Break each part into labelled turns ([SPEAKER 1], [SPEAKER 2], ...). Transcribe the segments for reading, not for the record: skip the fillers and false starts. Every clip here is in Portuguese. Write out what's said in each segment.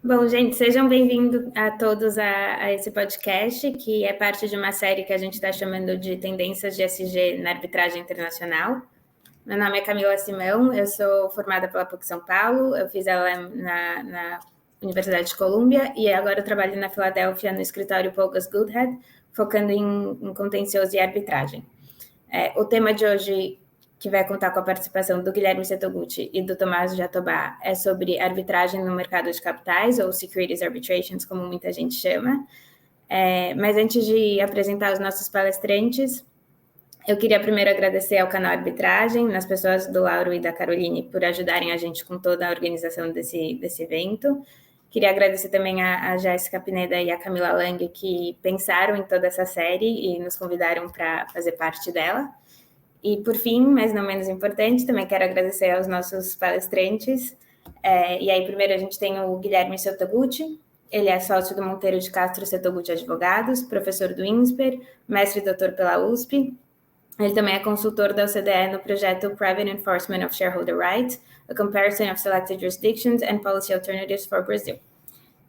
[SPEAKER 1] Bom, gente, sejam bem-vindos a todos a esse podcast, que é parte de uma série que a gente está chamando de Tendências de ESG na Arbitragem Internacional. Meu nome é Camila Simão, eu sou formada pela PUC São Paulo, eu fiz LLM na Universidade de Colômbia e agora eu trabalho na Filadélfia no escritório Polgas Goodhead, focando em contencioso e arbitragem. O tema de hoje, que vai contar com a participação do Guilherme Setoguchi e do Tomás Jatobá, é sobre arbitragem no mercado de capitais, ou Securities Arbitrations, como muita gente chama. Mas antes de apresentar os nossos palestrantes, eu queria primeiro agradecer ao canal Arbitragem, nas pessoas do Lauro e da Caroline, por ajudarem a gente com toda a organização desse evento. Queria agradecer também a Jéssica Pineda e a Camila Lang, que pensaram em toda essa série e nos convidaram para fazer parte dela. E, por fim, mas não menos importante, também quero agradecer aos nossos palestrantes. E aí, primeiro, a gente tem o Guilherme Setoguchi. Ele é sócio do Monteiro de Castro Setoguchi Advogados, professor do INSPER, mestre e doutor pela USP. Ele também é consultor da OCDE no projeto Private Enforcement of Shareholder Rights, a Comparison of Selected Jurisdictions and Policy Alternatives for Brazil.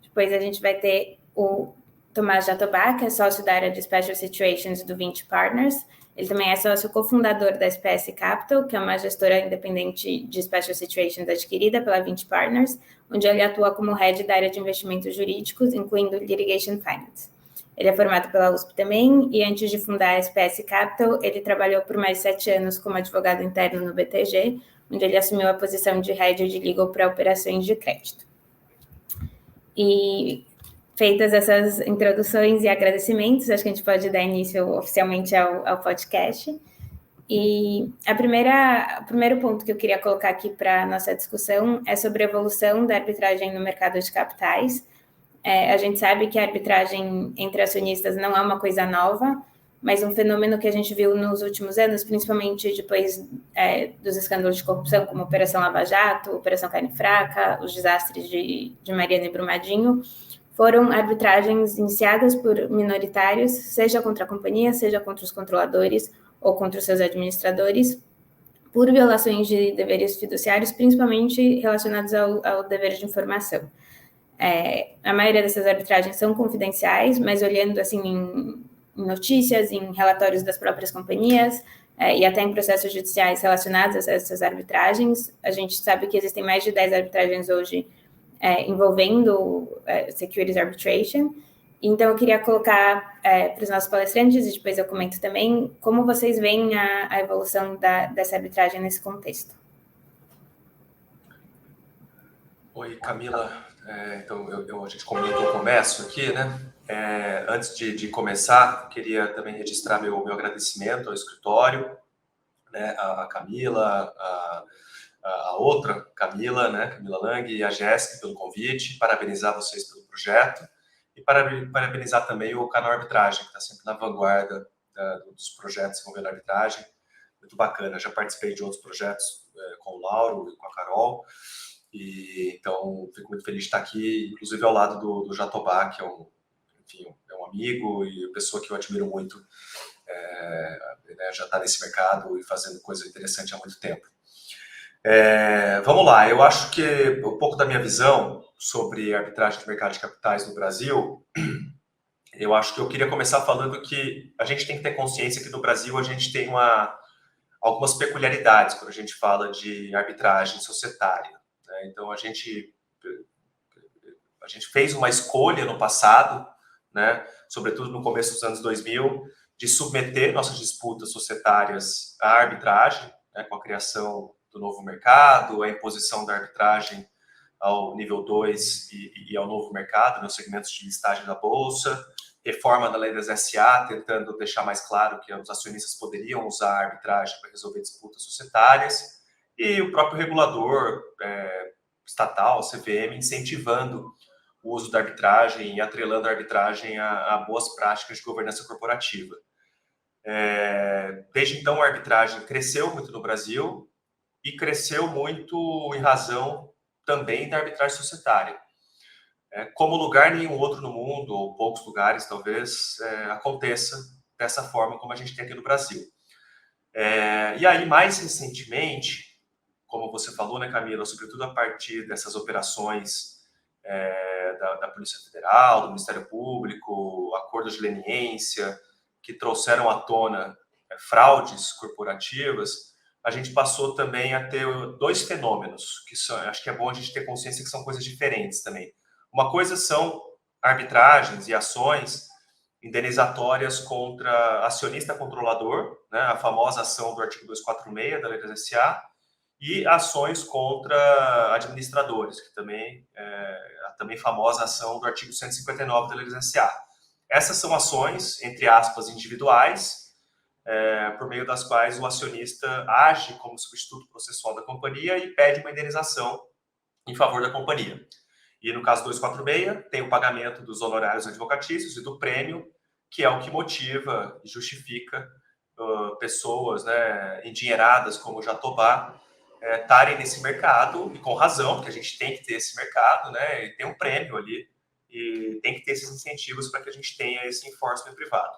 [SPEAKER 1] Depois a gente vai ter o Tomás Jatobá, que é sócio da área de Special Situations do Vinci Partners. Ele também é sócio cofundador da SPS Capital, que é uma gestora independente de Special Situations adquirida pela Vinci Partners, onde ele atua como head da área de investimentos jurídicos, incluindo Litigation Finance. Ele é formado pela USP também, e antes de fundar a SPS Capital, ele trabalhou por mais 7 anos como advogado interno no BTG, onde ele assumiu a posição de head de legal para operações de crédito. E feitas essas introduções e agradecimentos, acho que a gente pode dar início oficialmente ao podcast. E o primeiro ponto que eu queria colocar aqui para a nossa discussão é sobre a evolução da arbitragem no mercado de capitais. A gente sabe que a arbitragem entre acionistas não é uma coisa nova, mas um fenômeno que a gente viu nos últimos anos, principalmente depois dos escândalos de corrupção, como Operação Lava Jato, Operação Carne Fraca, os desastres de Mariana e Brumadinho, foram arbitragens iniciadas por minoritários, seja contra a companhia, seja contra os controladores ou contra os seus administradores, por violações de deveres fiduciários, principalmente relacionados ao dever de informação. A maioria dessas arbitragens são confidenciais, mas olhando assim em notícias, em relatórios das próprias companhias e até em processos judiciais relacionados a essas arbitragens, a gente sabe que existem mais de 10 arbitragens hoje envolvendo Securities Arbitration. Então, eu queria colocar para os nossos palestrantes, e depois eu comento também, como vocês veem a evolução dessa arbitragem nesse contexto.
[SPEAKER 2] Oi, Camila. Então, a gente combinou que eu começo aqui, né? Antes de começar, queria também registrar meu agradecimento ao escritório, né? A Camila, a outra Camila, né? Camila Lang e a Jéssica pelo convite, parabenizar vocês pelo projeto e parabenizar também o canal Arbitragem, que está sempre na vanguarda dos projetos envolvendo arbitragem. Muito bacana. Já participei de outros projetos com o Lauro e com a Carol. E então fico muito feliz de estar aqui, inclusive ao lado do Jatobá, que é um amigo e uma pessoa que eu admiro muito, né, já está nesse mercado e fazendo coisa interessante há muito tempo. Vamos lá, eu acho que um pouco da minha visão sobre arbitragem de mercado de capitais no Brasil, eu acho que eu queria começar falando que a gente tem que ter consciência que no Brasil a gente tem algumas peculiaridades quando a gente fala de arbitragem societária. Então, a gente fez uma escolha no passado, né, sobretudo no começo dos anos 2000, de submeter nossas disputas societárias à arbitragem, né, com a criação do novo mercado, a imposição da arbitragem ao nível 2 e ao novo mercado, nos segmentos de listagem da Bolsa, reforma da lei das SA, tentando deixar mais claro que os acionistas poderiam usar a arbitragem para resolver disputas societárias, e o próprio regulador estatal, CVM, incentivando o uso da arbitragem e atrelando a arbitragem a boas práticas de governança corporativa. Desde então, a arbitragem cresceu muito no Brasil e cresceu muito em razão também da arbitragem societária. Como lugar nenhum outro no mundo, ou poucos lugares talvez, aconteça dessa forma como a gente tem aqui no Brasil. E aí, mais recentemente, como você falou, né, Camila, sobretudo a partir dessas operações da Polícia Federal, do Ministério Público, acordos de leniência, que trouxeram à tona fraudes corporativas, a gente passou também a ter dois fenômenos, que são, acho que é bom a gente ter consciência que são coisas diferentes também. Uma coisa são arbitragens e ações indenizatórias contra acionista controlador, né, a famosa ação do artigo 246 da Lei das SA, e ações contra administradores, que também a também famosa ação do artigo 159 da Lei das SA. Essas são ações, entre aspas, individuais, por meio das quais o acionista age como substituto processual da companhia e pede uma indenização em favor da companhia. E no caso 246, tem o pagamento dos honorários advocatícios e do prêmio, que é o que motiva e justifica pessoas, né, endinheiradas como o Jatobá estarem nesse mercado, e com razão, porque a gente tem que ter esse mercado, né, e tem um prêmio ali, e tem que ter esses incentivos para que a gente tenha esse enforcement privado.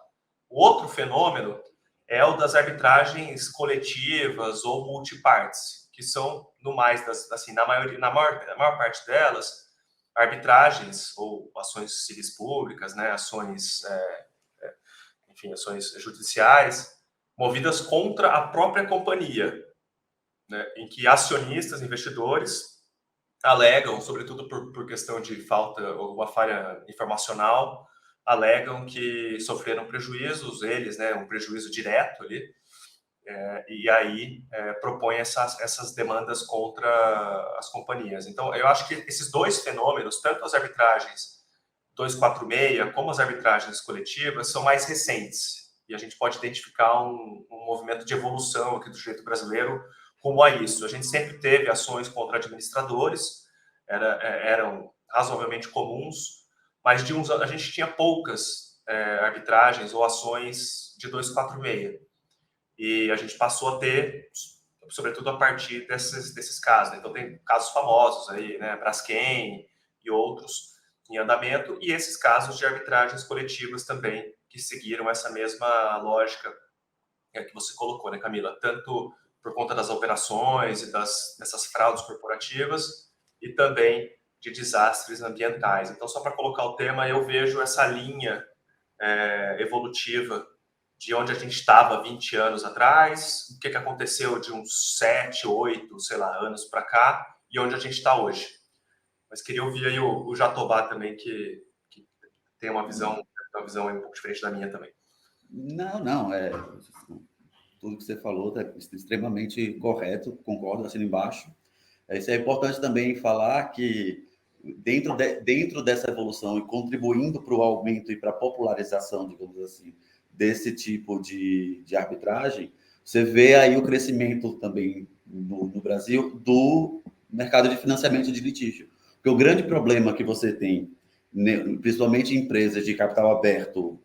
[SPEAKER 2] O outro fenômeno é o das arbitragens coletivas ou multipartes, que são, no mais, assim, na maior parte delas, arbitragens ou ações civis públicas, né, ações judiciais, movidas contra a própria companhia, né, em que acionistas, investidores, alegam, sobretudo por questão de falta ou uma falha informacional, alegam que sofreram prejuízos, eles, né, um prejuízo direto ali, e aí propõem essas demandas contra as companhias. Então, eu acho que esses dois fenômenos, tanto as arbitragens 246 como as arbitragens coletivas, são mais recentes, e a gente pode identificar um movimento de evolução aqui do direito brasileiro como a isso. A gente sempre teve ações contra administradores, eram razoavelmente comuns, mas de uns anos a gente tinha poucas arbitragens ou ações de 246. E a gente passou a ter, sobretudo a partir desses casos. Então, tem casos famosos aí, né, Braskem e outros em andamento, e esses casos de arbitragens coletivas também, que seguiram essa mesma lógica que você colocou, né, Camila? Tanto por conta das operações e dessas fraudes corporativas, e também de desastres ambientais. Então, só para colocar o tema, eu vejo essa linha evolutiva de onde a gente estava 20 anos atrás, o que aconteceu de uns 7, 8, sei lá, anos para cá, e onde a gente está hoje. Mas queria ouvir aí o Jatobá também, que tem uma visão um pouco diferente da minha também.
[SPEAKER 3] Não, tudo que você falou é extremamente correto, concordo, assino embaixo. Isso é importante também falar que dentro dessa evolução e contribuindo para o aumento e para a popularização, digamos assim, desse tipo de arbitragem, você vê aí o crescimento também no Brasil do mercado de financiamento de litígio. Porque o grande problema que você tem, principalmente em empresas de capital aberto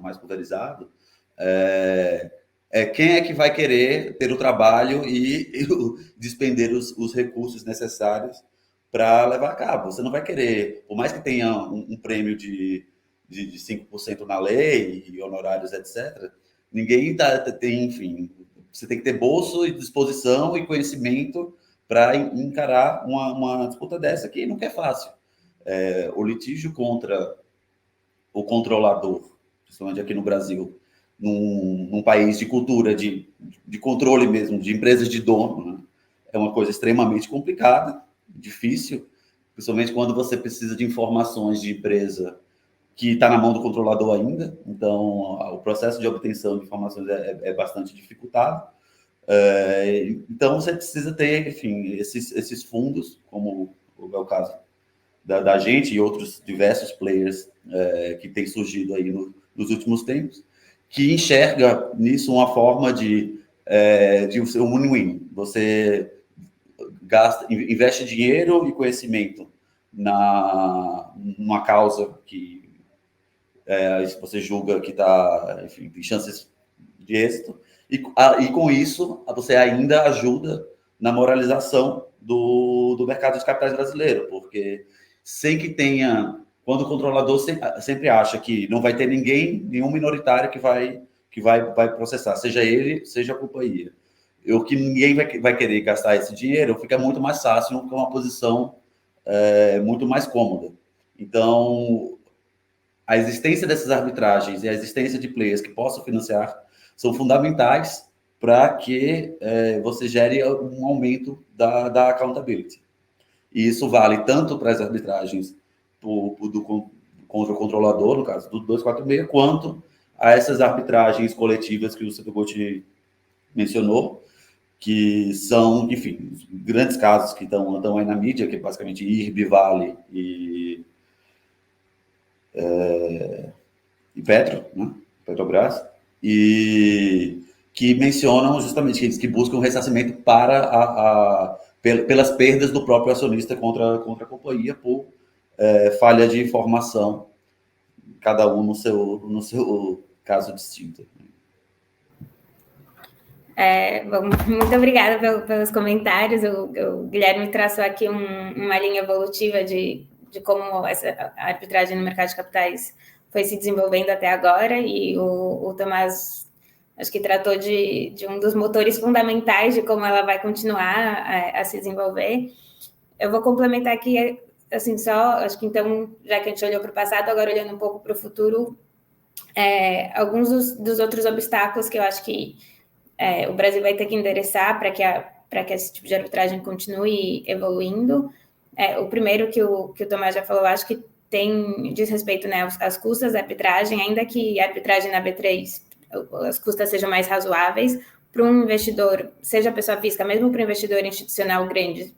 [SPEAKER 3] mais pulverizado, quem é que vai querer ter o trabalho e despender os recursos necessários para levar a cabo. Você não vai querer, por mais que tenha um prêmio de 5% na lei e honorários, etc., ninguém tem, enfim, você tem que ter bolso e disposição e conhecimento para encarar uma disputa dessa que nunca é fácil. O litígio contra o controlador, principalmente aqui no Brasil, num país de cultura, de controle mesmo, de empresas de dono, né? É uma coisa extremamente complicada, difícil, principalmente quando você precisa de informações de empresa que está na mão do controlador ainda. Então, o processo de obtenção de informações é bastante dificultado. Então, você precisa ter, enfim, esses fundos, como é o caso da gente e outros diversos players que têm surgido aí nos últimos tempos, que enxerga nisso uma forma de ser um win-win. Você investe dinheiro e conhecimento numa causa que você julga que tem chances de êxito, e com isso você ainda ajuda na moralização do mercado de capitais brasileiro, porque sem que tenha, quando o controlador sempre acha que não vai ter nenhum minoritário que vai processar, seja ele, seja a companhia, ou que ninguém vai querer gastar esse dinheiro, fica muito mais fácil com uma posição muito mais cômoda. Então, a existência dessas arbitragens e a existência de players que possam financiar são fundamentais para que você gere um aumento da accountability. E isso vale tanto para as arbitragens contra o controlador, no caso do 246, quanto a essas arbitragens coletivas que o Setoguchi mencionou, que são, enfim, grandes casos que estão aí na mídia, que é basicamente IRB, Vale e Petro, né? Petrobras, e que mencionam justamente que buscam ressarcimento pelas perdas do próprio acionista contra a companhia por falha de informação, cada um no seu caso distinto.
[SPEAKER 1] Bom, muito obrigada pelos comentários. O Guilherme traçou aqui uma linha evolutiva de como essa arbitragem no mercado de capitais foi se desenvolvendo até agora, e o Tomás acho que tratou de um dos motores fundamentais de como ela vai continuar a se desenvolver. Eu vou complementar aqui, assim, só, acho que então, já que a gente olhou para o passado, agora olhando um pouco para o futuro, alguns dos outros obstáculos que eu acho que o Brasil vai ter que endereçar para que esse tipo de arbitragem continue evoluindo. O primeiro que o Tomás já falou, acho que diz respeito, né, às custas da arbitragem, ainda que a arbitragem na B3, as custas sejam mais razoáveis, para um investidor, seja pessoa física, mesmo para um investidor institucional grande,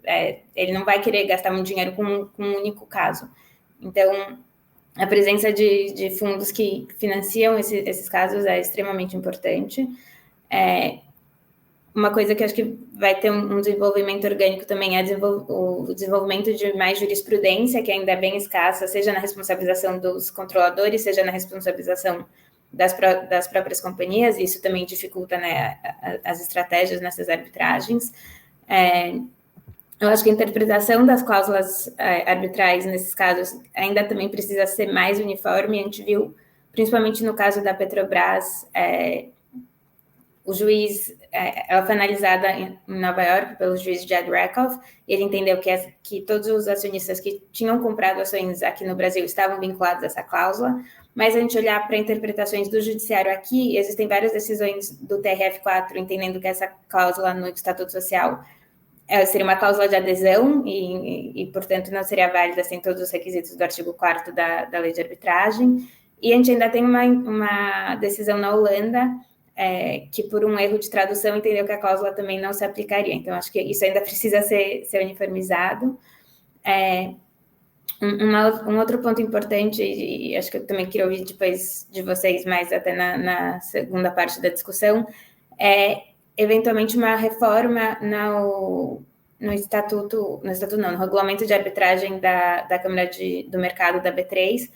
[SPEAKER 1] ele não vai querer gastar muito dinheiro com um único caso. Então, a presença de fundos que financiam esses casos é extremamente importante. Uma coisa que acho que vai ter um desenvolvimento orgânico também é o desenvolvimento de mais jurisprudência, que ainda é bem escassa, seja na responsabilização dos controladores, seja na responsabilização das próprias companhias, e isso também dificulta, né, as estratégias nessas arbitragens. Eu acho que a interpretação das cláusulas arbitrais nesses casos ainda também precisa ser mais uniforme. A gente viu, principalmente no caso da Petrobras, o juiz, ela foi analisada em Nova York pelo juiz Jed Rakoff, e ele entendeu que todos os acionistas que tinham comprado ações aqui no Brasil estavam vinculados a essa cláusula, mas a gente olhar para interpretações do judiciário aqui, existem várias decisões do TRF4 entendendo que essa cláusula no Estatuto Social seria uma cláusula de adesão e, portanto, não seria válida sem todos os requisitos do artigo 4º da lei de arbitragem. E a gente ainda tem uma decisão na Holanda, que por um erro de tradução entendeu que a cláusula também não se aplicaria. Então, acho que isso ainda precisa ser uniformizado. Um outro ponto importante, e acho que eu também queria ouvir depois de vocês mais até na segunda parte da discussão, eventualmente uma reforma no regulamento de arbitragem da Câmara do Mercado da B3,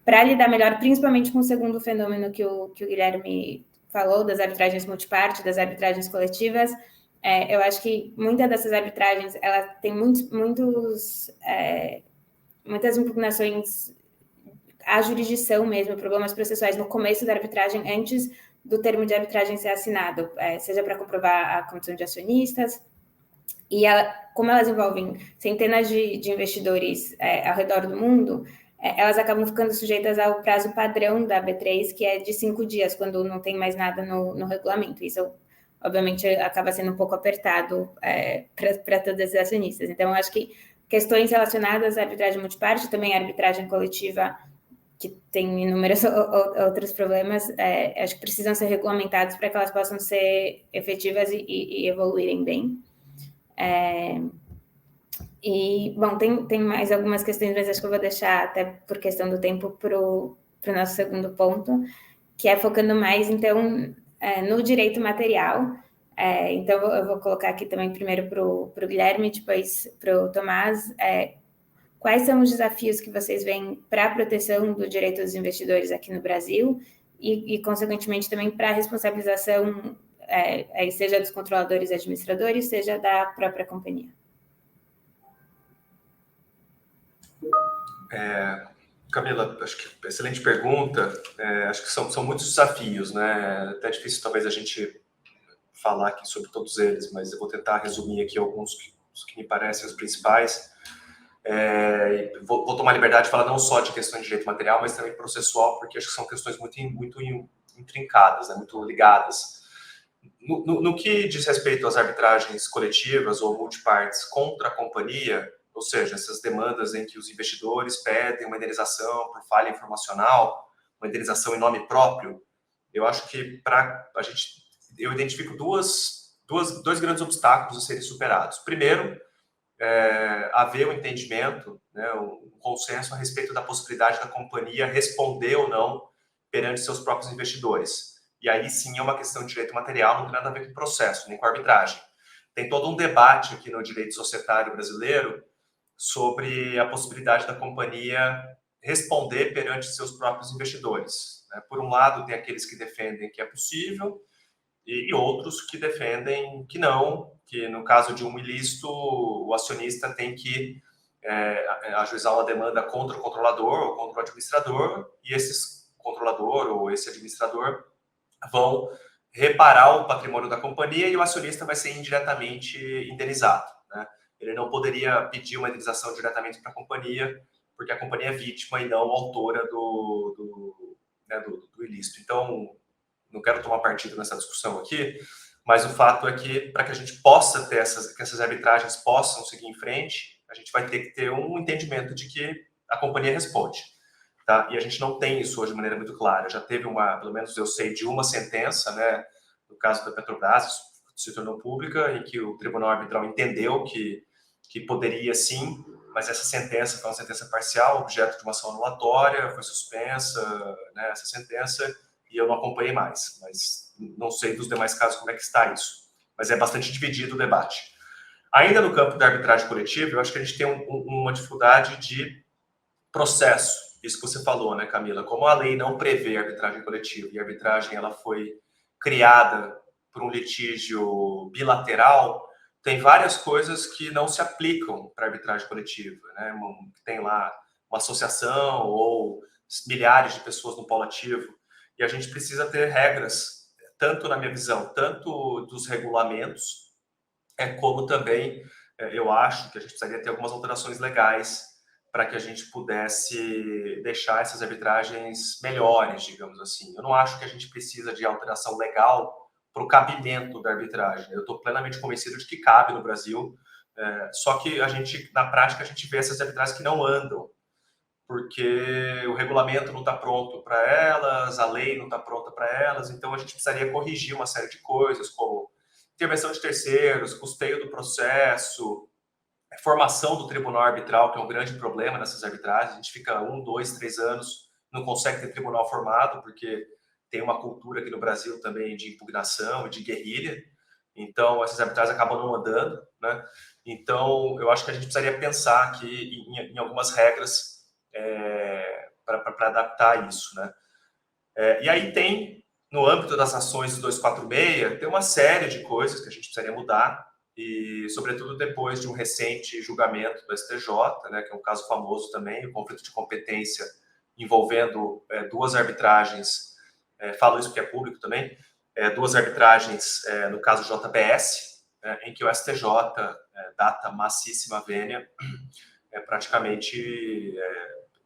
[SPEAKER 1] para lidar melhor, principalmente com o segundo fenômeno que o Guilherme falou, das arbitragens multiparte, das arbitragens coletivas. Eu acho que muitas dessas arbitragens, ela tem muitas impugnações à jurisdição mesmo, problemas processuais no começo da arbitragem, antes do termo de arbitragem ser assinado, seja para comprovar a condição de acionistas, e como elas envolvem centenas de investidores ao redor do mundo, elas acabam ficando sujeitas ao prazo padrão da B3, que é de 5 dias, quando não tem mais nada no regulamento. Isso, obviamente, acaba sendo um pouco apertado para todos esses acionistas. Então, eu acho que questões relacionadas à arbitragem multiparte, também à arbitragem coletiva, que tem inúmeros outros problemas, acho que precisam ser regulamentados para que elas possam ser efetivas e evoluírem bem. Bom, tem mais algumas questões, mas acho que eu vou deixar, até por questão do tempo, para o nosso segundo ponto, que é focando mais, então, no direito material. Então, eu vou colocar aqui também primeiro para o Guilherme, depois para o Tomás. Quais são os desafios que vocês veem para a proteção do direito dos investidores aqui no Brasil e consequentemente, também para a responsabilização, seja dos controladores e administradores, seja da própria companhia?
[SPEAKER 2] Camila, acho que excelente pergunta. Acho que são muitos desafios, né? Até difícil talvez a gente falar aqui sobre todos eles, mas eu vou tentar resumir aqui alguns que me parecem os principais. Vou tomar liberdade de falar não só de questões de direito material, mas também processual, porque acho que são questões muito intrincadas, né, muito ligadas. No que diz respeito às arbitragens coletivas ou multipartes contra a companhia, ou seja, essas demandas em que os investidores pedem uma indenização por falha informacional, uma indenização em nome próprio, eu acho que eu identifico dois grandes obstáculos a serem superados. Primeiro, haver um entendimento, né, um consenso a respeito da possibilidade da companhia responder ou não perante seus próprios investidores. E aí sim é uma questão de direito material, não tem nada a ver com o processo, nem com a arbitragem. Tem todo um debate aqui no direito societário brasileiro sobre a possibilidade da companhia responder perante seus próprios investidores. Por um lado, tem aqueles que defendem que é possível e outros que defendem que não, que no caso de um ilícito, o acionista tem que ajuizar uma demanda contra o controlador ou contra o administrador, e esse controlador ou esse administrador vão reparar o patrimônio da companhia e o acionista vai ser indiretamente indenizado, né? Ele não poderia pedir uma indenização diretamente para a companhia, porque a companhia é vítima e não autora do ilícito. Então, não quero tomar partido nessa discussão aqui, mas o fato é que, para que a gente possa ter que essas arbitragens possam seguir em frente, a gente vai ter que ter um entendimento de que a companhia responde. Tá? E a gente não tem isso hoje de maneira muito clara. Já teve pelo menos eu sei, de uma sentença, né, no caso da Petrobras, isso se tornou pública, em que o Tribunal Arbitral entendeu que poderia sim, mas essa sentença foi uma sentença parcial, objeto de uma ação anulatória, foi suspensa, né, essa sentença, e eu não acompanhei mais, mas não sei dos demais casos como é que está isso. Mas é bastante dividido o debate. Ainda no campo da arbitragem coletiva, eu acho que a gente tem uma dificuldade de processo. Isso que você falou, né, Camila? Como a lei não prevê arbitragem coletiva e a arbitragem ela foi criada por um litígio bilateral, tem várias coisas que não se aplicam para arbitragem coletiva, né? Tem lá uma associação ou milhares de pessoas no polo ativo, e a gente precisa ter regras, tanto na minha visão, tanto dos regulamentos, como também eu acho que a gente precisaria ter algumas alterações legais para que a gente pudesse deixar essas arbitragens melhores, digamos assim. Eu não acho que a gente precisa de alteração legal para o cabimento da arbitragem. Eu estou plenamente convencido de que cabe no Brasil, só que na prática, a gente vê essas arbitragens que não andam, porque o regulamento não está pronto para elas, a lei não está pronta para elas, então a gente precisaria corrigir uma série de coisas, como intervenção de terceiros, custeio do processo, formação do tribunal arbitral, que é um grande problema nessas arbitragens. A gente fica 1, 2, 3 anos, não consegue ter tribunal formado, porque tem uma cultura aqui no Brasil também de impugnação e de guerrilha, então essas arbitragens acabam não andando, né? Então, eu acho que a gente precisaria pensar aqui em algumas regras para adaptar isso, né? E aí tem, no âmbito das ações do 246, tem uma série de coisas que a gente precisaria mudar, e sobretudo depois de um recente julgamento do STJ, né, que é um caso famoso também, o conflito de competência envolvendo duas arbitragens, falo isso porque é público também, duas arbitragens no caso JBS, em que o STJ, data massíssima vênia, praticamente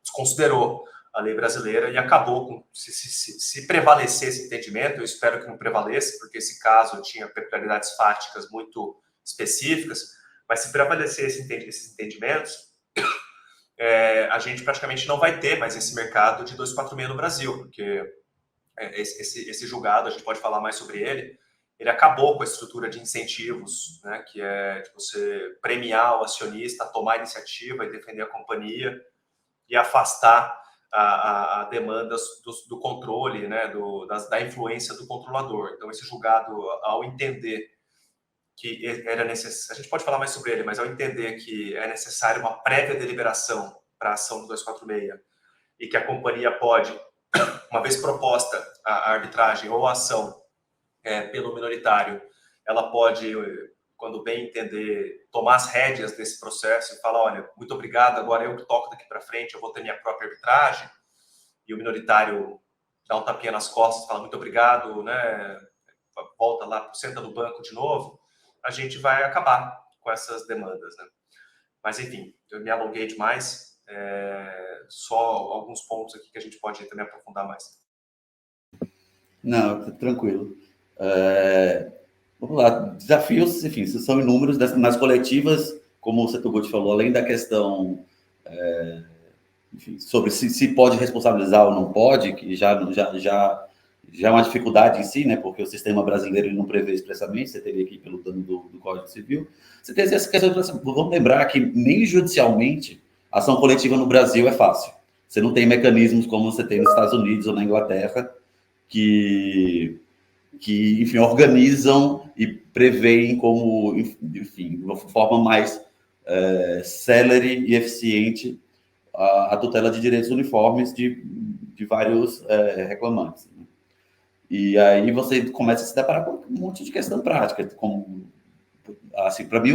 [SPEAKER 2] desconsiderou a lei brasileira e acabou com, se prevalecer esse entendimento, eu espero que não prevaleça, porque esse caso tinha peculiaridades fáticas muito específicas, mas se prevalecer esses entendimentos, a gente praticamente não vai ter mais esse mercado de 246 no Brasil, porque esse julgado, a gente pode falar mais sobre ele acabou com a estrutura de incentivos, né, que é de você premiar o acionista a tomar a iniciativa e defender a companhia e afastar a demanda do controle, né, da influência do controlador. Então, esse julgado, ao entender que era necessário, a gente pode falar mais sobre ele, mas ao entender que é necessário uma prévia deliberação para a ação do 246 e que a companhia pode, uma vez proposta a arbitragem ou a ação pelo minoritário, ela pode, quando bem entender, tomar as rédeas desse processo e falar, olha, muito obrigado, agora eu que toco daqui para frente, eu vou ter minha própria arbitragem, e o minoritário dá um tapinha nas costas, fala muito obrigado, né, volta lá, senta no banco de novo, a gente vai acabar com essas demandas, né? Mas, enfim, eu me alonguei demais. Só alguns pontos aqui que a gente pode também aprofundar mais.
[SPEAKER 3] Não, tranquilo. Vamos lá, desafios, enfim, são inúmeros nas coletivas, como o Setoguchi falou, além da questão enfim, sobre se pode responsabilizar ou não pode, que já é uma dificuldade em si, né, porque o sistema brasileiro ele não prevê expressamente, você teria que ir pelo dano do Código Civil. Você tem essa questão, vamos lembrar que nem judicialmente a ação coletiva no Brasil é fácil. Você não tem mecanismos como você tem nos Estados Unidos ou na Inglaterra, que enfim, organizam e preveem como, enfim, de uma forma mais célere e eficiente a tutela de direitos uniformes de vários reclamantes. Né? E aí você começa a se deparar com um monte de questão prática, como, assim, para mim,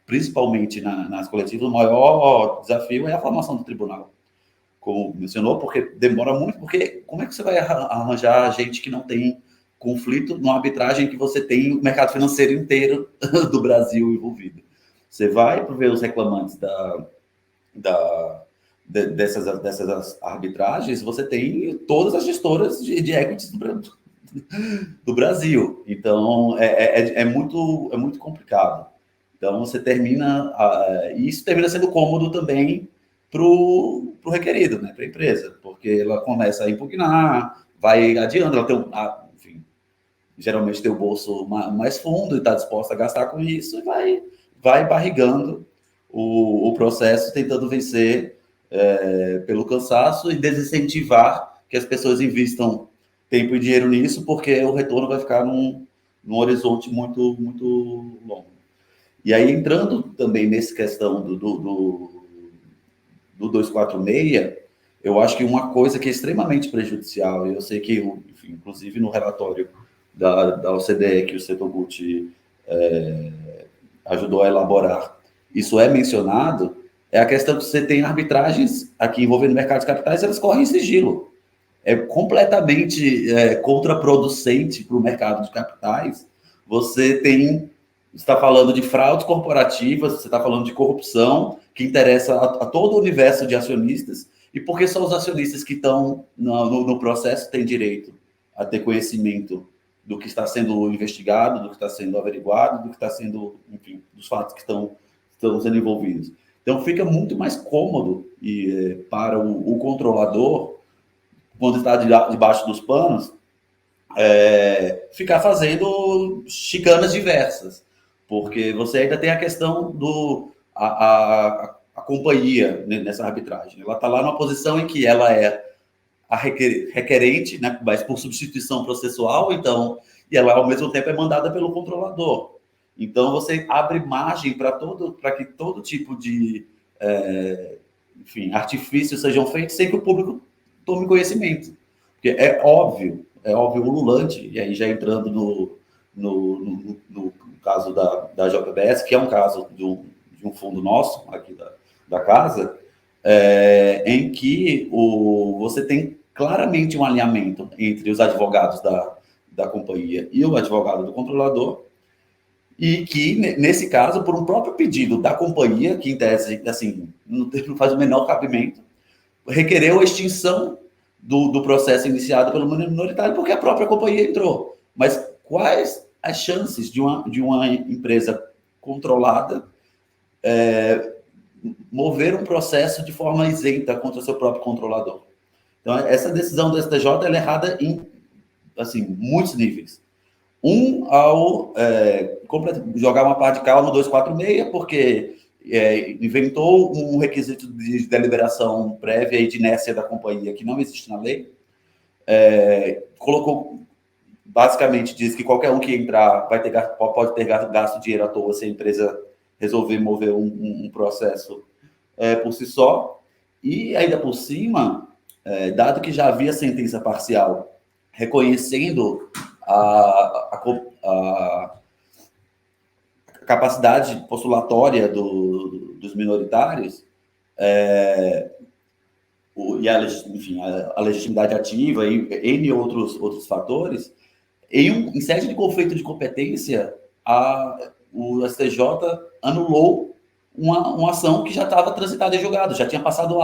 [SPEAKER 3] principalmente nas coletivas, o maior desafio é a formação do tribunal, como mencionou, porque demora muito, porque como é que você vai arranjar gente que não tem conflito numa arbitragem que você tem o mercado financeiro inteiro do Brasil envolvido? Você vai ver os reclamantes dessas arbitragens, você tem todas as gestoras de equities do Brasil. Então, é muito complicado. Então, você termina... isso termina sendo cômodo também para o requerido, né, para a empresa, porque ela começa a impugnar, vai adiando, ela tem enfim, geralmente tem o bolso mais fundo e está disposta a gastar com isso, e vai barrigando o processo, tentando vencer pelo cansaço e desincentivar que as pessoas investam tempo e dinheiro nisso, porque o retorno vai ficar num horizonte muito, muito longo. E aí, entrando também nessa questão do 246, eu acho que uma coisa que é extremamente prejudicial, e eu sei que, enfim, inclusive no relatório da OCDE, que o Setoguchi ajudou a elaborar, isso é mencionado, é a questão que você tem arbitragens aqui envolvendo mercado de capitais, elas correm em sigilo. É completamente contraproducente para o mercado de capitais. Você está falando de fraudes corporativas, você está falando de corrupção, que interessa a todo o universo de acionistas, e porque só os acionistas que estão no processo têm direito a ter conhecimento do que está sendo investigado, do que está sendo averiguado, do que está sendo, enfim, dos fatos que estão sendo envolvidos. Então, fica muito mais cômodo para o controlador, quando está debaixo dos panos, ficar fazendo chicanas diversas, porque você ainda tem a questão a companhia nessa arbitragem. Ela está lá numa posição em que ela é a requerente, né, mas por substituição processual, então, e ela ao mesmo tempo é mandada pelo controlador. Então você abre margem para que todo tipo de enfim, artifícios sejam feitos sem que o público tome conhecimento. Porque é óbvio ululante, e aí já entrando no caso da JBS, que é um caso de um fundo nosso, aqui da casa, em que você tem claramente um alinhamento entre os advogados da companhia e o advogado do controlador, e que, nesse caso, por um próprio pedido da companhia, que em tese, assim, não faz o menor cabimento, requereu a extinção do processo iniciado pelo minoritário, porque a própria companhia entrou. Mas quais as chances de uma empresa controlada mover um processo de forma isenta contra o seu próprio controlador? Então, essa decisão do STJ ela é errada em assim, muitos níveis. Ao jogar uma parte de cal no 246, porque inventou um requisito de deliberação prévia e de inércia da companhia que não existe na lei, colocou, basicamente, diz que qualquer um que entrar pode ter gasto dinheiro à toa se a empresa resolver mover um processo por si só, e ainda por cima, dado que já havia sentença parcial reconhecendo a capacidade postulatória dos minoritários e enfim, a legitimidade ativa e N outros fatores, em sede de conflito de competência, o STJ anulou uma ação que já estava transitada em julgado, já tinha passado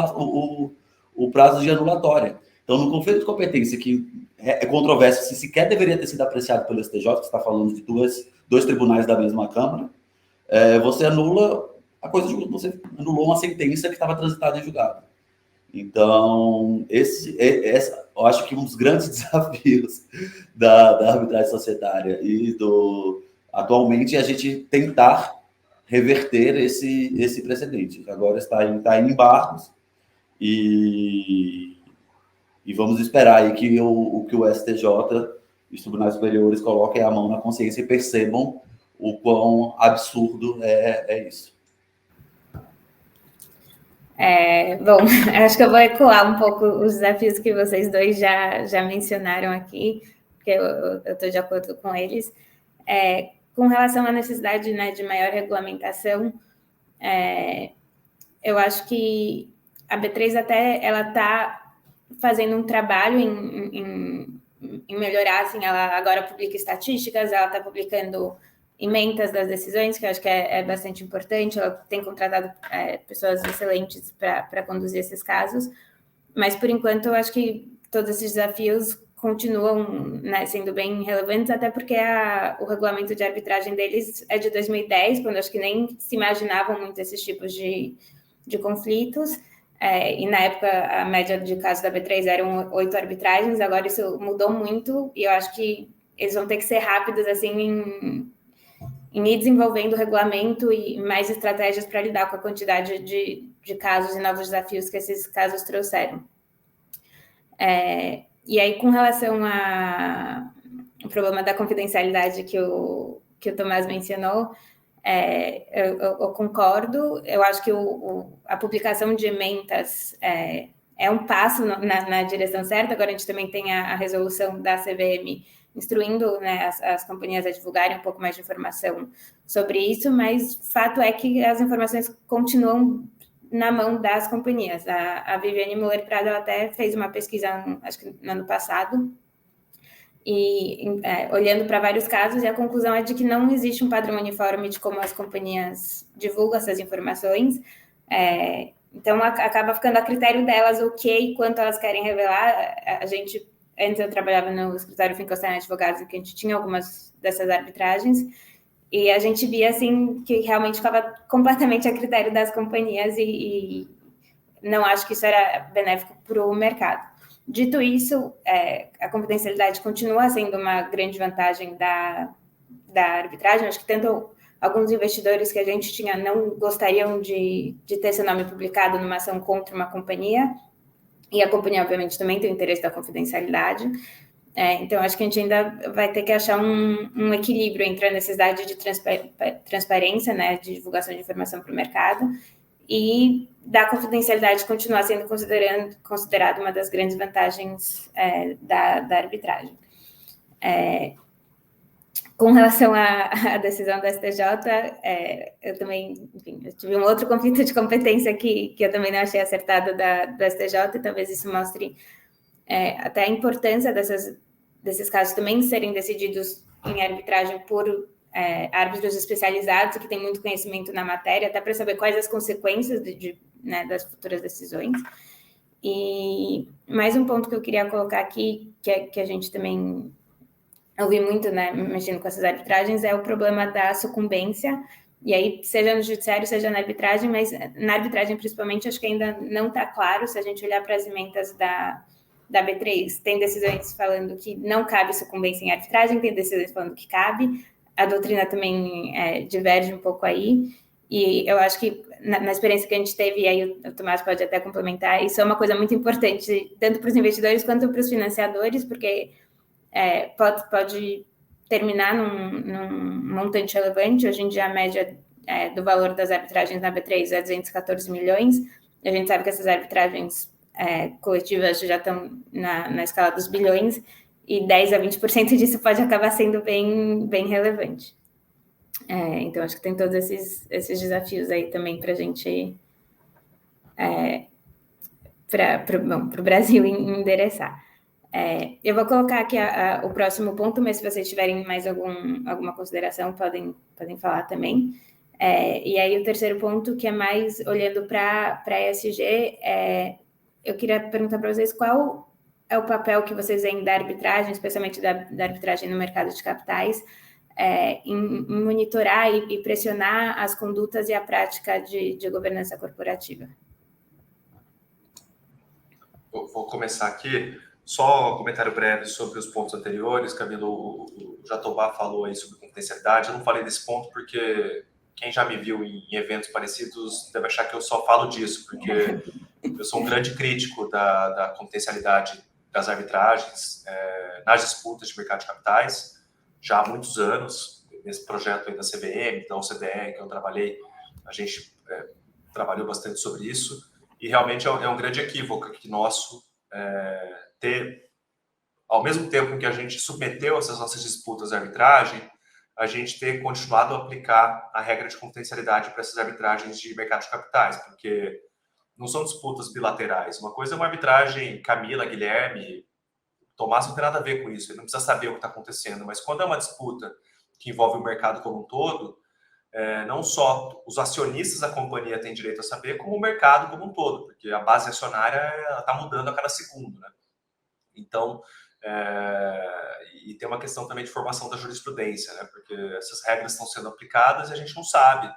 [SPEAKER 3] o prazo de anulatória. Então, no conflito de competência, que é controverso se sequer deveria ter sido apreciado pelo STJ, que está falando de dois tribunais da mesma Câmara, você anula a coisa, você anulou uma sentença que estava transitada em julgado. Então, eu acho que um dos grandes desafios da arbitragem societária atualmente é a gente tentar reverter esse precedente. Agora está em embargos e vamos esperar aí que o STJ e os tribunais superiores coloquem a mão na consciência e percebam o quão absurdo é isso.
[SPEAKER 1] Bom, acho que eu vou ecoar um pouco os desafios que vocês dois já mencionaram aqui, porque eu estou de acordo com eles. Com relação à necessidade, né, de maior regulamentação, eu acho que a B3 até ela está fazendo um trabalho em melhorar, assim, ela agora publica estatísticas, ela está publicando emendas das decisões, que eu acho que é bastante importante, ela tem contratado pessoas excelentes para conduzir esses casos, mas, por enquanto, eu acho que todos esses desafios continuam, né, sendo bem relevantes, até porque o regulamento de arbitragem deles é de 2010, quando acho que nem se imaginavam muito esses tipos de conflitos, e na época a média de casos da B3 eram 8 arbitragens, agora isso mudou muito, e eu acho que eles vão ter que ser rápidos, assim, em ir desenvolvendo o regulamento e mais estratégias para lidar com a quantidade de casos e novos desafios que esses casos trouxeram. E aí, com relação ao problema da confidencialidade que o Tomás mencionou, eu concordo. Eu acho que a publicação de emendas é um passo na direção certa. Agora a gente também tem a resolução da CVM instruindo, né, as companhias a divulgarem um pouco mais de informação sobre isso, mas fato é que as informações continuam na mão das companhias. A Viviane Muller Prado ela até fez uma pesquisa, acho que no ano passado, e olhando para vários casos, e a conclusão é de que não existe um padrão uniforme de como as companhias divulgam essas informações, então acaba ficando a critério delas o que e quanto elas querem revelar. Antes eu trabalhava no escritório Finkelstein Advogados, que a gente tinha algumas dessas arbitragens, e a gente via, assim, que realmente ficava completamente a critério das companhias e não acho que isso era benéfico para o mercado. Dito isso, a confidencialidade continua sendo uma grande vantagem da arbitragem. Acho que tanto alguns investidores que a gente tinha não gostariam de ter seu nome publicado numa ação contra uma companhia, e a companhia, obviamente, também tem o interesse da confidencialidade. Então, acho que a gente ainda vai ter que achar um equilíbrio entre a necessidade de transparência, né, de divulgação de informação para o mercado, e da confidencialidade continuar sendo considerada uma das grandes vantagens da arbitragem. Com relação à decisão do STJ, eu também, enfim, eu tive um outro conflito de competência que eu também não achei acertado do STJ, e talvez isso mostre até a importância desses casos também serem decididos em arbitragem por árbitros especializados que têm muito conhecimento na matéria, até para saber quais as consequências né, das futuras decisões. E mais um ponto que eu queria colocar aqui, que a gente também ouvi muito, né, mexendo com essas arbitragens, é o problema da sucumbência, e aí, seja no judiciário, seja na arbitragem, mas na arbitragem, principalmente, acho que ainda não está claro, se a gente olhar para as emendas da B3, tem decisões falando que não cabe sucumbência em arbitragem, tem decisões falando que cabe, a doutrina também diverge um pouco aí, e eu acho que na experiência que a gente teve, e aí o Tomás pode até complementar, isso é uma coisa muito importante, tanto para os investidores quanto para os financiadores, porque pode terminar num montante relevante. Hoje em dia, a média do valor das arbitragens na B3 é 214 milhões. A gente sabe que essas arbitragens coletivas já estão na escala dos bilhões, e 10% a 20% disso pode acabar sendo bem, bem relevante. Então, acho que tem todos esses desafios aí também para a gente, para o Brasil endereçar. Eu vou colocar aqui o próximo ponto, mas se vocês tiverem mais alguma consideração, podem falar também. E aí o terceiro ponto, que é mais olhando para a ESG, eu queria perguntar para vocês qual é o papel que vocês veem da arbitragem, especialmente da arbitragem no mercado de capitais, em monitorar e pressionar as condutas e a prática de governança corporativa.
[SPEAKER 2] Eu vou começar aqui. Só um comentário breve sobre os pontos anteriores. Camilo, o Jatobá falou aí sobre confidencialidade. Eu não falei desse ponto porque quem já me viu em eventos parecidos deve achar que eu só falo disso, porque eu sou um grande crítico da confidencialidade das arbitragens nas disputas de mercado de capitais, já há muitos anos. Nesse projeto aí da CVM, da OCDE, que eu trabalhei, a gente trabalhou bastante sobre isso, e realmente é um grande equívoco aqui nosso ter, ao mesmo tempo que a gente submeteu essas nossas disputas à arbitragem, a gente ter continuado a aplicar a regra de confidencialidade para essas arbitragens de mercado de capitais, porque não são disputas bilaterais. Uma coisa é uma arbitragem Camila, Guilherme, Tomás não tem nada a ver com isso, ele não precisa saber o que está acontecendo, mas quando é uma disputa que envolve o mercado como um todo, não só os acionistas da companhia têm direito a saber, como o mercado como um todo, porque a base acionária está mudando a cada segundo, né? Então, e tem uma questão também de formação da jurisprudência, né? Porque essas regras estão sendo aplicadas e a gente não sabe.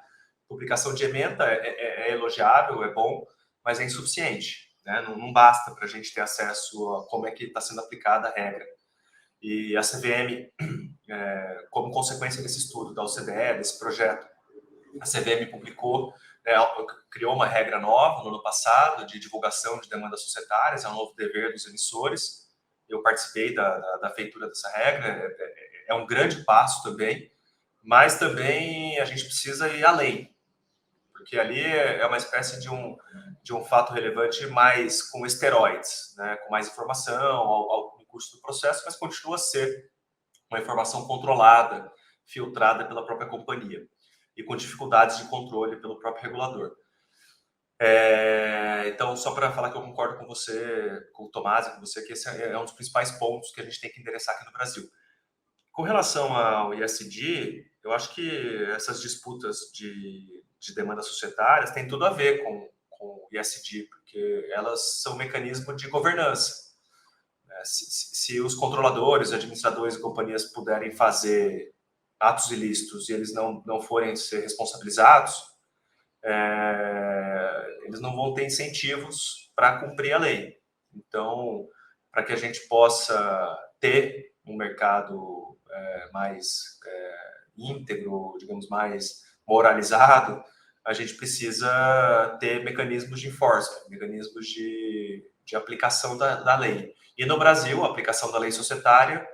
[SPEAKER 2] Publicação de ementa é elogiável, é bom, mas é insuficiente, né? Não basta para a gente ter acesso a como é que está sendo aplicada a regra. E a CVM, como consequência desse estudo da OCDE, desse projeto, a CVM publicou, criou uma regra nova no ano passado de divulgação de demandas societárias, é um novo dever dos emissores. Eu participei da feitura dessa regra, é um grande passo também, mas também a gente precisa ir além, porque ali é uma espécie de um fato relevante mais com esteroides, né, com mais informação ao curso do processo, mas continua a ser uma informação controlada, filtrada pela própria companhia e com dificuldades de controle pelo próprio regulador. Então, só para falar que eu concordo com você, com o Tomás e com você, que esse é um dos principais pontos que a gente tem que endereçar aqui no Brasil. Com relação ao ESG, eu acho que essas disputas de demandas societárias têm tudo a ver com o ESG, porque elas são um mecanismo de governança. Se os controladores, administradores e companhias puderem fazer atos ilícitos e eles não forem ser responsabilizados, eles não vão ter incentivos para cumprir a lei. Então, para que a gente possa ter um mercado mais íntegro, digamos, mais moralizado, a gente precisa ter mecanismos de enforcement, mecanismos de aplicação da lei. E no Brasil, a aplicação da lei societária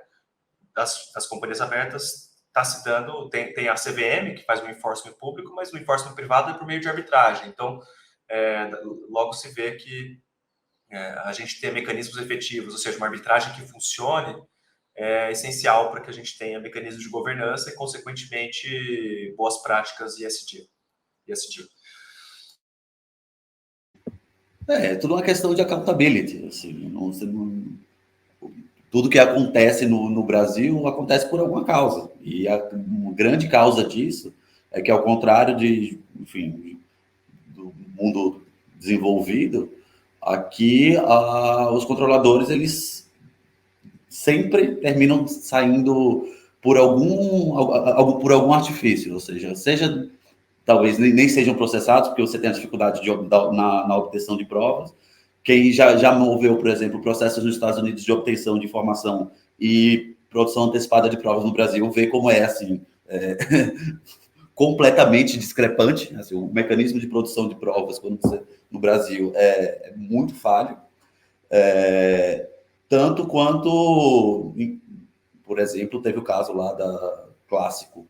[SPEAKER 2] das companhias abertas está se dando, tem a CVM, que faz o enforcement público, mas o enforcement privado é por meio de arbitragem. Então, logo se vê que a gente ter mecanismos efetivos, ou seja, uma arbitragem que funcione, é essencial para que a gente tenha mecanismos de governança e, consequentemente, boas práticas ESG.
[SPEAKER 3] É tudo uma questão de accountability. Assim, tudo que acontece no Brasil acontece por alguma causa. E uma grande causa disso é que, ao contrário do mundo desenvolvido, aqui os controladores eles sempre terminam saindo por algum artifício, ou seja talvez nem sejam processados, porque você tem a dificuldade na obtenção de provas. Quem já moveu, por exemplo, processos nos Estados Unidos de obtenção de informação e produção antecipada de provas no Brasil, vê como assim, completamente discrepante. Assim, o mecanismo de produção de provas no Brasil é muito falho. Tanto quanto, por exemplo, teve o caso lá clássico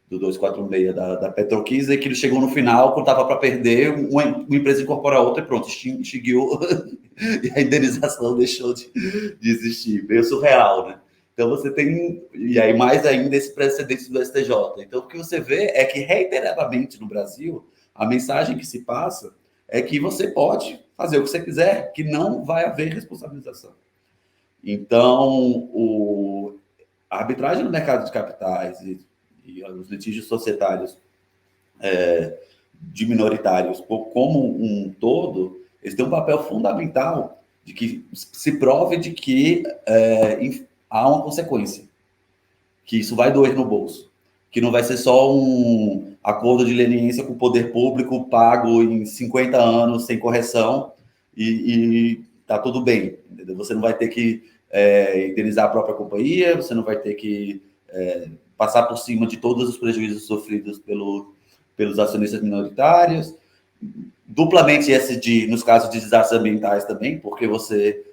[SPEAKER 3] do 246 da PetroKiss, que ele chegou no final, quando estava para perder, uma empresa incorpora outra e pronto, extinguiu e a indenização deixou de existir. Meio surreal, né? Então você tem, e aí mais ainda esse precedente do STJ. Então o que você vê é que reiteradamente no Brasil, a mensagem que se passa é que você pode fazer o que você quiser, que não vai haver responsabilização. Então, a arbitragem no mercado de capitais e os litígios societários de minoritários como um todo, eles têm um papel fundamental de que se prove de que há uma consequência, que isso vai doer no bolso, que não vai ser só um acordo de leniência com o poder público pago em 50 anos sem correção e tá tudo bem, entendeu? Você não vai ter que indenizar a própria companhia, você não vai ter que passar por cima de todos os prejuízos sofridos pelos acionistas minoritários, duplamente ESG nos casos de desastres ambientais também, porque você,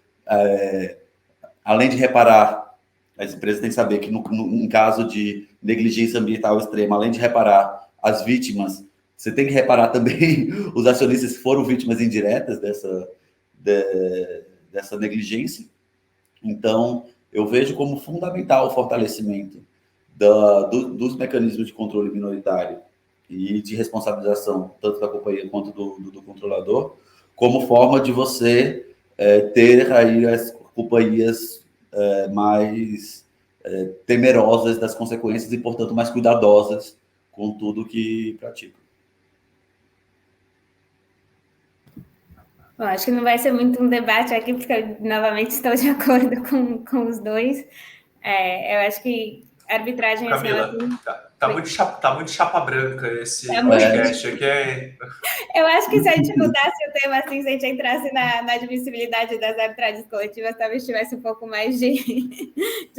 [SPEAKER 3] além de reparar, as empresas têm que saber que em caso de negligência ambiental extrema, além de reparar as vítimas, você tem que reparar também os acionistas que foram vítimas indiretas dessa negligência. Então, eu vejo como fundamental o fortalecimento dos mecanismos de controle minoritário e de responsabilização, tanto da companhia quanto do controlador, como forma de você ter aí as companhias mais temerosas das consequências e, portanto, mais cuidadosas com tudo que praticam.
[SPEAKER 1] Bom, acho que não vai ser muito um debate aqui, porque eu, novamente, estou de acordo com os dois. Eu acho que a arbitragem...
[SPEAKER 2] Camila,
[SPEAKER 1] assim,
[SPEAKER 2] tá muito chapa branca esse podcast aqui.
[SPEAKER 1] Eu acho que se a gente mudasse o tema assim, se a gente entrasse na admissibilidade das arbitragens coletivas, talvez tivesse um pouco mais de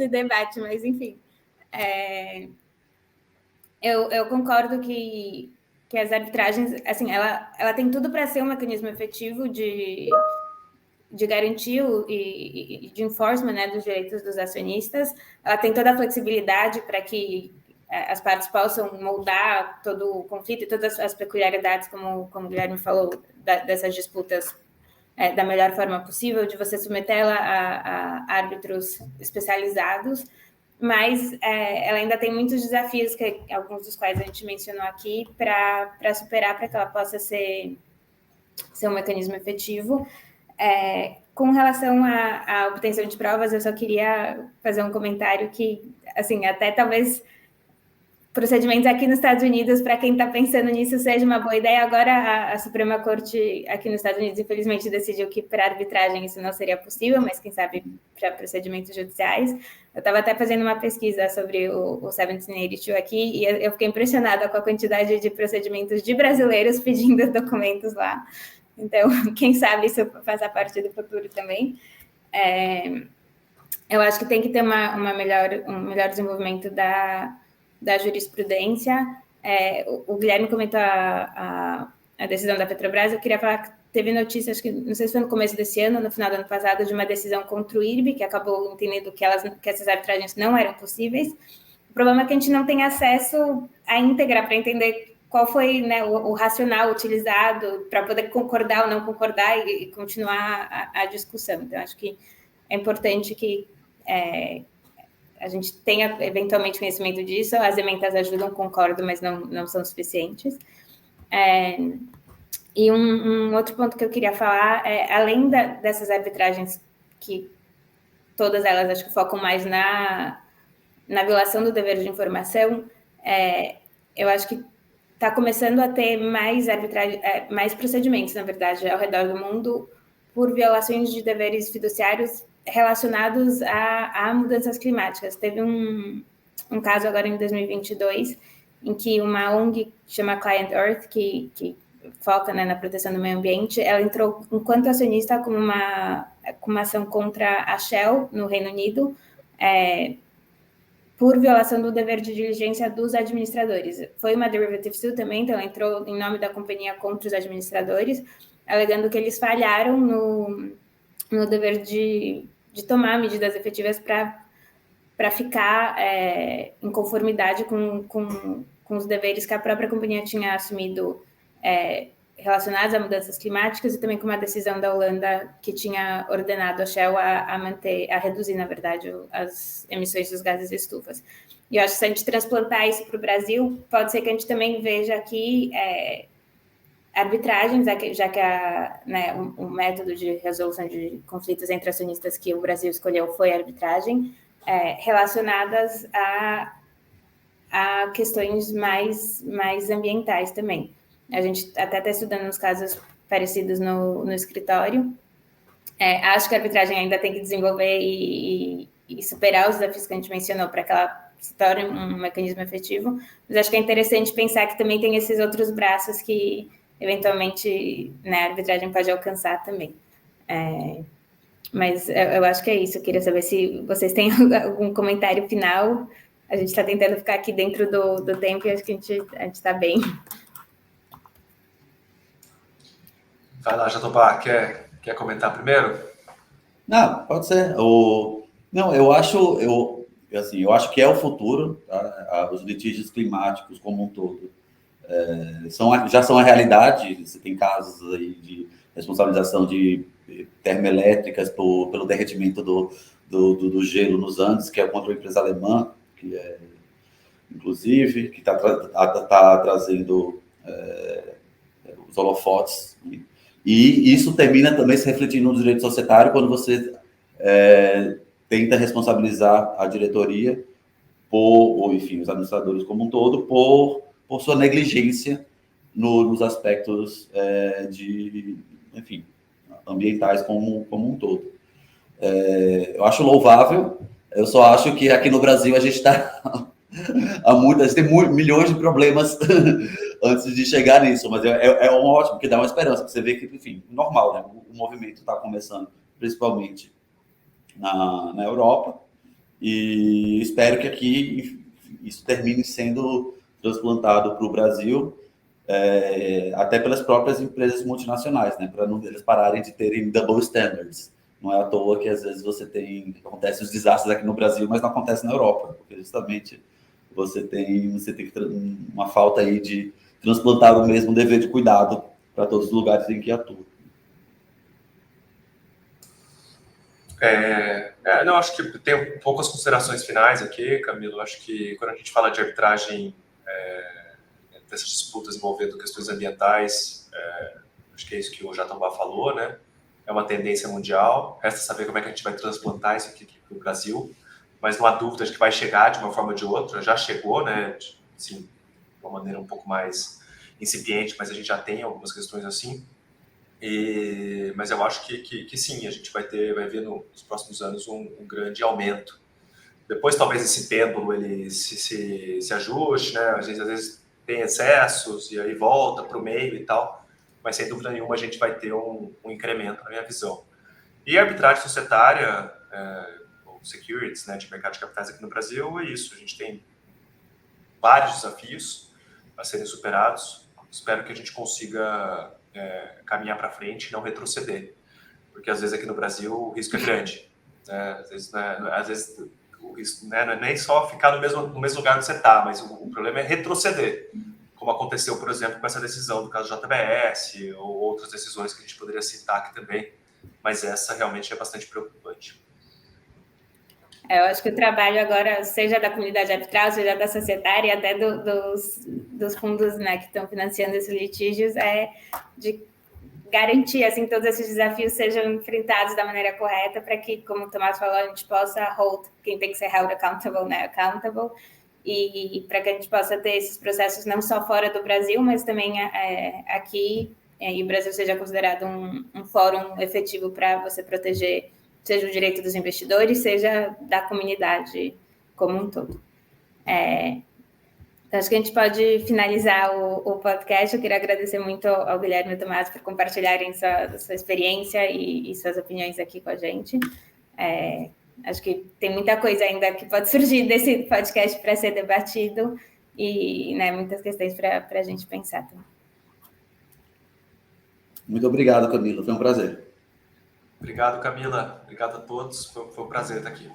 [SPEAKER 1] debate, mas enfim. Eu concordo que as arbitragens, assim, ela tem tudo para ser um mecanismo efetivo de garantir e de enforcement, né, dos direitos dos acionistas. Ela tem toda a flexibilidade para que as partes possam moldar todo o conflito e todas as peculiaridades, como o Guilherme falou, dessas disputas da melhor forma possível, de você submetê-la a árbitros especializados, mas ela ainda tem muitos desafios, alguns dos quais a gente mencionou aqui, para superar, para que ela possa ser um mecanismo efetivo. Com relação à obtenção de provas, eu só queria fazer um comentário que, assim, até talvez procedimentos aqui nos Estados Unidos, para quem está pensando nisso, seja uma boa ideia. Agora, a Suprema Corte aqui nos Estados Unidos, infelizmente, decidiu que para arbitragem isso não seria possível, mas quem sabe para procedimentos judiciais. Eu estava até fazendo uma pesquisa sobre o 1782 aqui, e eu fiquei impressionada com a quantidade de procedimentos de brasileiros pedindo documentos lá. Então, quem sabe isso faça parte do futuro também. Eu acho que tem que ter um melhor desenvolvimento da jurisprudência. O Guilherme comentou a decisão da Petrobras. Eu queria falar que teve notícias, que não sei se foi no começo desse ano, no final do ano passado, de uma decisão contra o IRB, que acabou entendendo que essas arbitragens não eram possíveis. O problema é que a gente não tem acesso à íntegra para entender qual foi, né, o racional utilizado para poder concordar ou não concordar e continuar a discussão. Então, acho que é importante que a gente tenha eventualmente conhecimento disso. As emendas ajudam, concordo, mas não são suficientes. E um outro ponto que eu queria falar além dessas arbitragens, que todas elas acho que focam mais na violação do dever de informação, eu acho que está começando a ter mais procedimentos, na verdade, ao redor do mundo, por violações de deveres fiduciários relacionados a mudanças climáticas. Teve um caso agora em 2022, em que uma ONG chama Client Earth, que foca, né, na proteção do meio ambiente, ela entrou enquanto acionista com uma ação contra a Shell, no Reino Unido, por violação do dever de diligência dos administradores. Foi uma derivative suit também, então ela entrou em nome da companhia contra os administradores, alegando que eles falharam no dever de tomar medidas efetivas para ficar em conformidade com os deveres que a própria companhia tinha assumido relacionados a mudanças climáticas, e também com uma decisão da Holanda que tinha ordenado a Shell a reduzir, na verdade, as emissões dos gases de estufas. E eu acho que se a gente transplantar isso para o Brasil, pode ser que a gente também veja aqui arbitragens, já que o método de resolução de conflitos entre acionistas que o Brasil escolheu foi a arbitragem, relacionadas a questões mais ambientais também. A gente até está estudando uns casos parecidos no escritório. Acho que a arbitragem ainda tem que desenvolver e superar os desafios que a gente mencionou para que ela se torne um mecanismo efetivo, mas acho que é interessante pensar que também tem esses outros braços que, eventualmente, né, a arbitragem pode alcançar também. Mas eu acho que é isso. Eu queria saber se vocês têm algum comentário final. A gente está tentando ficar aqui dentro do tempo e acho que a gente está bem.
[SPEAKER 2] Vai lá, Jatobá, quer comentar primeiro?
[SPEAKER 3] Não, pode ser. Não, eu acho que é o futuro, tá? Os litígios climáticos como um todo já são a realidade. Você tem casos aí de responsabilização de termoelétricas pelo derretimento do gelo nos Andes, que é contra uma empresa alemã, que inclusive, que está trazendo os holofotes. E isso termina também se refletindo no direito societário quando você tenta responsabilizar a diretoria ou enfim, os administradores como um todo, por sua negligência nos aspectos enfim, ambientais como um todo. Eu acho louvável, eu só acho que aqui no Brasil a gente está a gente tem milhões de problemas antes de chegar nisso, mas é um ótimo, porque dá uma esperança, porque você vê que, enfim, normal, né? O movimento está começando, principalmente na Europa, e espero que aqui isso termine sendo transplantado para o Brasil, até pelas próprias empresas multinacionais, né? Para não eles pararem de terem double standards. Não é à toa que às vezes acontecem os desastres aqui no Brasil, mas não acontece na Europa, porque justamente você tem uma falta aí de transplantar o mesmo dever de cuidado para todos os lugares em que atua.
[SPEAKER 2] Não, acho que tem poucas considerações finais aqui, Camilo. Acho que quando a gente fala de arbitragem, dessas disputas envolvendo questões ambientais, acho que é isso que o Jatobá falou, né? É uma tendência mundial. Resta saber como é que a gente vai transplantar isso aqui para o Brasil. Mas não há dúvida de que vai chegar de uma forma ou de outra. Já chegou, né? Assim, de uma maneira um pouco mais incipiente, mas a gente já tem algumas questões assim. Mas eu acho que sim, a gente vai ver nos próximos anos um grande aumento. Depois, talvez esse pêndulo ele se ajuste, né? Às vezes tem excessos e aí volta para o meio e tal. Mas, sem dúvida nenhuma, a gente vai ter um incremento, na minha visão. E a arbitragem societária, ou securities, né, de mercado de capitais aqui no Brasil, é isso. A gente tem vários desafios a serem superados. Espero que a gente consiga caminhar para frente e não retroceder. Porque, às vezes, aqui no Brasil, o risco é grande. Né? Às vezes o risco, né, não é nem só ficar no mesmo lugar onde você está, mas o problema é retroceder. Como aconteceu, por exemplo, com essa decisão do caso JBS, ou outras decisões que a gente poderia citar aqui também, mas essa realmente é bastante preocupante.
[SPEAKER 1] Eu acho que o trabalho agora, seja da comunidade arbitral, seja da societária, até dos fundos, né, que estão financiando esses litígios, é de garantir assim, todos esses desafios sejam enfrentados da maneira correta para que, como o Tomás falou, a gente possa hold quem tem que ser held accountable, né, accountable, e para que a gente possa ter esses processos não só fora do Brasil, mas também aqui, e o Brasil seja considerado um fórum efetivo para você proteger seja o direito dos investidores, seja da comunidade como um todo. Então, acho que a gente pode finalizar o podcast. Eu queria agradecer muito ao Guilherme e ao Tomás por compartilharem sua experiência e suas opiniões aqui com a gente. Acho que tem muita coisa ainda que pode surgir desse podcast para ser debatido e, né, muitas questões para a gente pensar também.
[SPEAKER 3] Muito obrigado, Camila. Foi um prazer.
[SPEAKER 2] Obrigado, Camila. Obrigado a todos. Foi um prazer estar aqui.